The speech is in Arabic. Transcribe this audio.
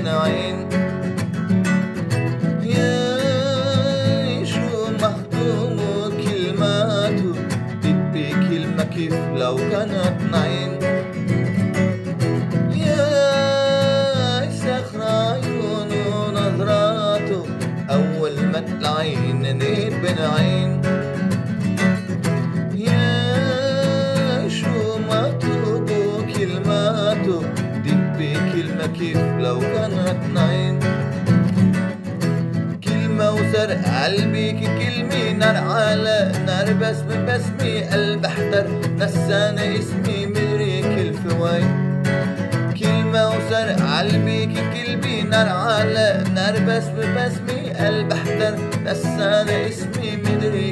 بين عين. يا شو مهضوم كلماته تبي كلمة كيف لو كانت نعين. يا سخر عيونه ونظراته أول ما العين بين عين. يا شو مكتوب كلماته دبي كلمة كيف لو كانت نعين. كلمة وسرق قلبك كلمة نار على نار بسمي قلب احتر نساني اسمي مدري كل فواي. كلمة وسرق قلبك كلمة نار على نار بسمي قلب احتر نساني اسمي مدري